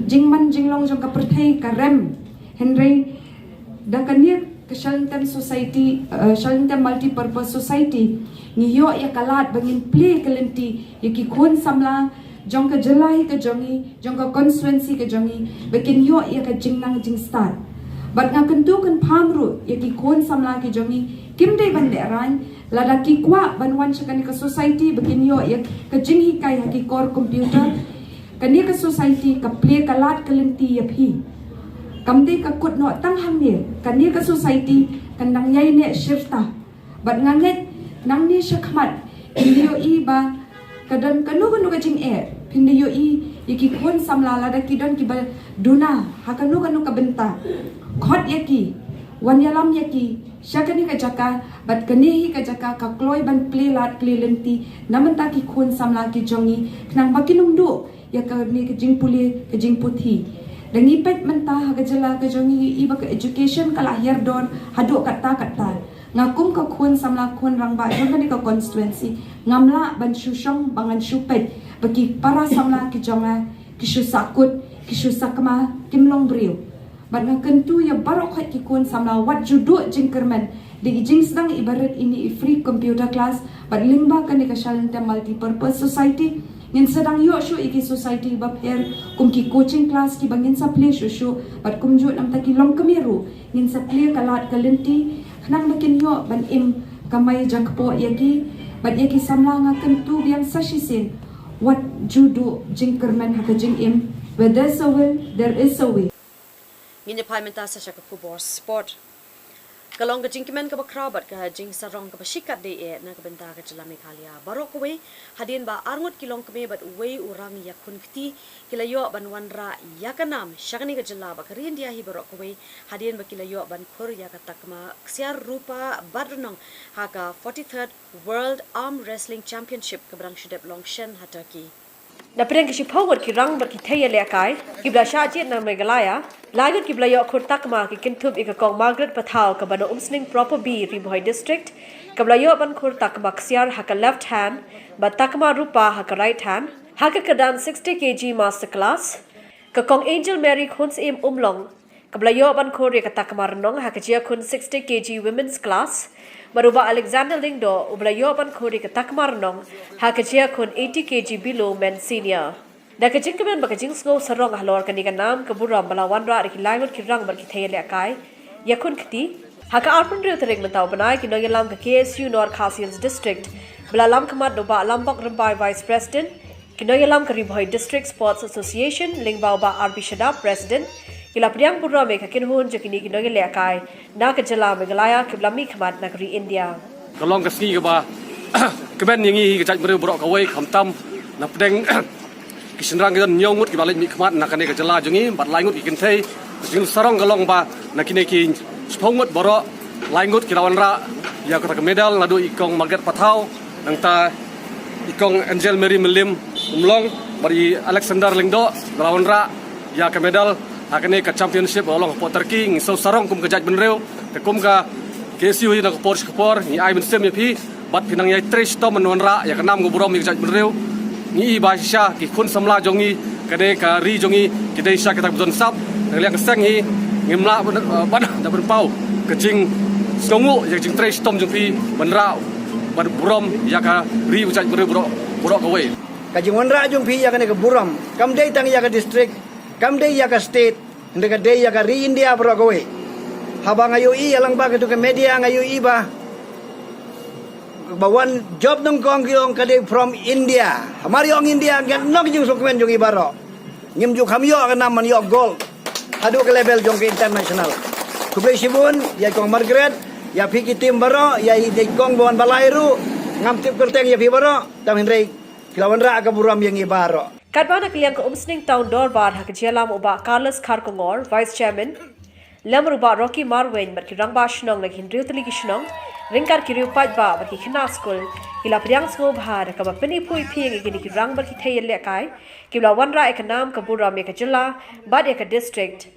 Speaker 17: jingman jinglong jong ka perthai ka rem henry da ka ni ka Shalentem Society Shalentem Multi-Purpose Society niyo ya kalat bangin play kalenti ki khun samla jong ka jalai ka jongi jong ka constituency ka jongi bekin yo ya ka jingnang jing start bat nga kentu kan phamru ya ki khon samla ki jongi kimdei ban de ran lada ki kwa banwan chakani ka society bekin yo ya ka jinghi kai ha ki core computer kani ka society ka play ka lat kalenti ya phi kamte ka kut no tang hang ne kani ka society kan nang yai ne shifta bat nga nget nang ni shakmat yo I ba kadang kanu ka jing pindi yo I ki khon samla la da ki don ki ba duna hakanu ka benta khot yaki wanyalam yaki shakani ka jaka bat kani hi ka jaka ka kloi ban play lat klelenti namanta ki khon samla ki jongi knang bakinum do ya ka ni ka jing puli ka jing puthi dangi pet menta ha ka jala ka jongi I ba ka education kala hier don hadu kata ngakum ka khun samla khun rangba jong ka constituency ngamla ban shushong bangan shupet bagi para samla ki jonga ki shusakut ki shusakma kimlong brio ban kentu ya barok ki khun samla wat judu jingkermen di jing sedang ibarat ini free computer class ban lingba kan ka Shalentem Multi-Purpose Society ngin sedang yo shu iki society bab her kum ki coaching class ki bangin sa play shu bat kum ju nam ta ki long kamiru ngin sa play kalat kalenti nang makin yo ban im kamay jakpo yaki ban yaki samla nga kentu biang sashisin what judo jingkerman haka jing im where there's a will there is a way
Speaker 1: nginya paimenta sa shaka Khubor sport kalong ka jingkimen ka bakra bat ka jing sarong ka bashikat de na ka benta ka jala Meghalaya barok we hadin ba arngot kilong kame bat we urang yakun kti kilayo ban wanra yakanam shakani ka jala ba karin dia hi barok we hadin ba kilayo ban khur ya ka takma ksiar rupa badrunong ha ka 43rd World Arm Wrestling Championship ka brang shudep longshen hataki
Speaker 2: na preng ki phawar ki rang ba ki thaya le kai ki bla sha jet na Meghalaya lagut ki bla yo khur takma ki kinthub ik kong Margaret Pathau ka bano umsning proper B Riboy district ka bla yo ban khur takma ksiar ha ka left hand ba takma rupa ha ka right hand ha ka kadan 60 kg master class ka kong Angel Mary khuns im umlong ka bla yo ban khur ka takma rnong ha ka jia khun 60 kg women's class Maruba Alexander Lingdo ubla yo ban khur ka takma rnong ha ka jia khun 80 kg below men senior Da kajing kemen bakajing snow sarong halor kani kanam keburam balawan ra ki langut ki rang bar ki thele kai yakun kiti haka arpun riu tereng mentau banai ki noyalam ka KSU Nor Khasians district balalam kamat do ba lambok rembai vice president ki noyalam ka ribhoi district sports association lingbau ba RB Shadab president kila priang pura me ka kinhun jekini ki noyale kai na ka jala me galaya ki blami kamat nagri India
Speaker 18: kalong ka ski ka ba kemen yangi ka jaj mrew borok ka wei khamtam na pedeng kisenrang kan nyongut ki balik mi khmat na kane ka jala jungi bat laingut ki kinthei jing sarong galong ba na kine ki spongut borok laingut ki lawan ra ya ka medal ngadu ikong Margaret Pathau nang ta ikong Angel Mary Melim umlong bari Alexander Lingdo lawan ra ya ka medal hakane ka championship olong po Turkey so sarong kum ka jaj benreu te kum ka KSU na ko Khubor ni ai ben sem pi bat pinang yai tres to menwan ra ya ka nam go burom mi jaj benreu ni ba sha ki khun samla jongi kade ka ri jongi kidai sha ka zon sap liang sang hi ngimla ban da ben pau kecing snongu ya jing tres tom jong pi benra ban burom ya ka ri jaj benreu borok ka wei
Speaker 19: kajing wanra jong pi ya ka ne ka buram kam dei tang ya ka district kam dei ya ka state ndeka dei ya ka ri India borok ka wei habang ayo i alang ba ka media ngayo i ba bawan job nung kong kiong kade from India. Hamari ong India gan nok jung sukmen jung ibaro. Ngim juk hamyo ka naman yo gold. Adu ke level jung ke international. Kublai sibun ya kong Margaret ya piki tim baro ya de kong bawan balairu ngam tip kerteng ya pi baro tam hindrei kilawan ra ka buram yang ibaro.
Speaker 2: Kadbana kliang ko umsning town dorbar hak jelam uba Carlos Kharkongor vice chairman lamru ba Rocky Marwen bar ki rangba shnong la hindriu tli ki shnong ringkar ki riu paj ba bar ki khna school ila priang sko bhar ka ba pini pui phi ki ki rang bar ki thayel le kai ki la wan ra ek nam ka bura me ka jilla bad ek district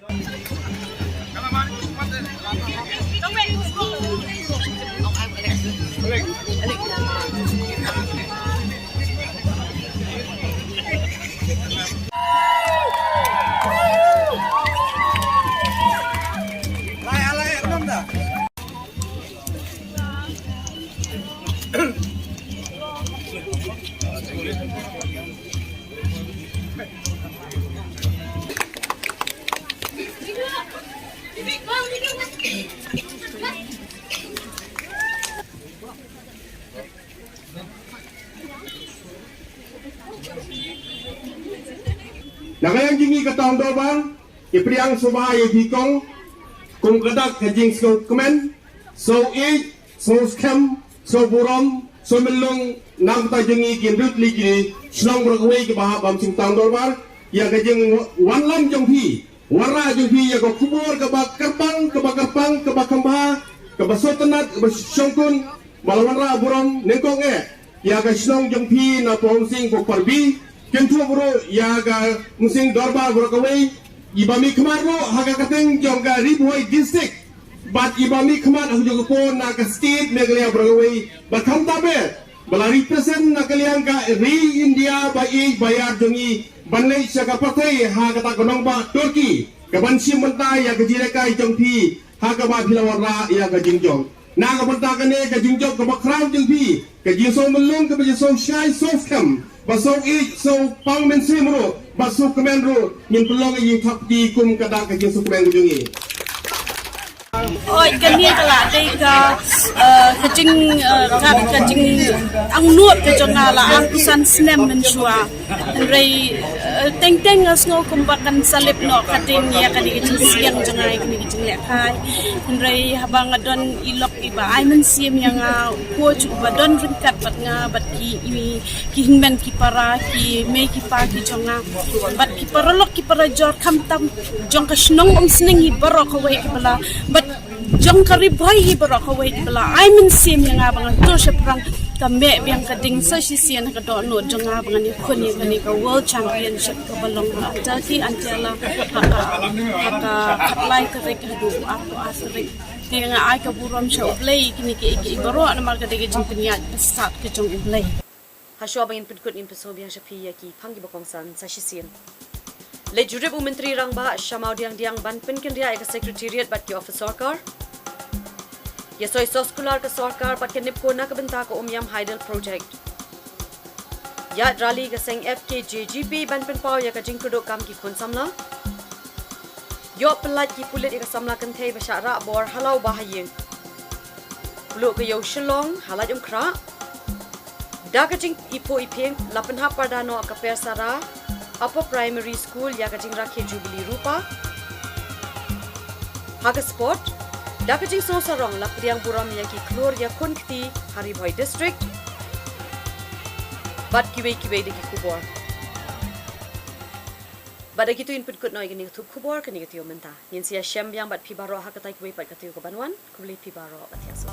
Speaker 20: Nakayang jingi ka taong doban, ipriang subahay hikong, kung kadak kajing so kumen, so eat, so scam, so burom, so melong, nang ta jingi kindut ligi, snong berkaway ke bahab bam sing taong doban, ya kajing wanlam jong hi, warra jong hi ya ko Khubor ke bak kerpang, ke bak kambah, ke basotenat, ke basyongkun, malawan ra burom, nengkong ya ka snong jong hi na pohong sing ko parbi, kentu bro ya ga musing dorba bro kawai ibami kemar lo haga kateng jong ga ribuai district but ibami kemar hu jogo po na ka state meglia bro kawai but kam tabe bala represent na kaliang ka ri India ba e bayar jongi banlei saka patai haga ta gonong ba Turkey ka bansi mentai ya ga jire kai jong pi haga ba philawara ya ga jingjong na ga banta kane ka jingjong ka ba crown jong pi ka jiso melung ka ba jiso shai soft cam basok ik so pang mensim ro basok kemen ro yin pelong yin thap di kum kada ka jin sukmen jungi
Speaker 21: oi kania kala dei ka kajing ang nuot ka jonga la ang kusan snem men shua rei teng teng asno kumbakan salip no kating ya kani kajing siang jonga kani kajing le kai rei habang adon ilok iba ai men sim yang ko chu badon ringkat bat nga bat ki hingmen ki para ki me ki pa ki jonga bat ki parolok ki para jor kham tam jong ka snong sning hi barok away ki bala bat jong kari boy hi barok away ki bala ai men sim yang abang to seprang kame biang kading sa sisian ka do no jong abang ni khoni kani ka world championship ka balong la Turkey antela haka apply ka rek du aku asrik tinga ai ka buram show play kini ki baro na marka de jing pinya start ke jong play
Speaker 1: Hasyo bangin pudkut in pesobiang shapiya ki panggi bokongsan sa sisian le jurib menteri rangba shamau diang ban pinkin dia ek secretariat bat ki office sarkar ye soy soskular ka sarkar bat ke nip ko na ka benta ko umyam hydel project Ya rally kaseng FKJGP ban pen pau ya ka jing kuduk kam ki khon samla. Yo pelat ki pulit ya ka samla kan thei basyara bor halau bahayeng. Lu ke yo shlong halat kra. Da ka jing ipo ipeng lapan ha pardano ka persara upper primary school ya ka jing rakhe Jubilee Rupa. Haga sport da ka jing so sarong lapriang buram ya ki klor ya kunti Haribhoi district. Bat kiwe de ki Khubor. Bada gitu input kut noi gini tup Khubor kini ketiyo menta. Yin sia syam yang bat pibaro hakatai kiwe pat ketiyo ke Banwan, kubli pibaro bat yaso.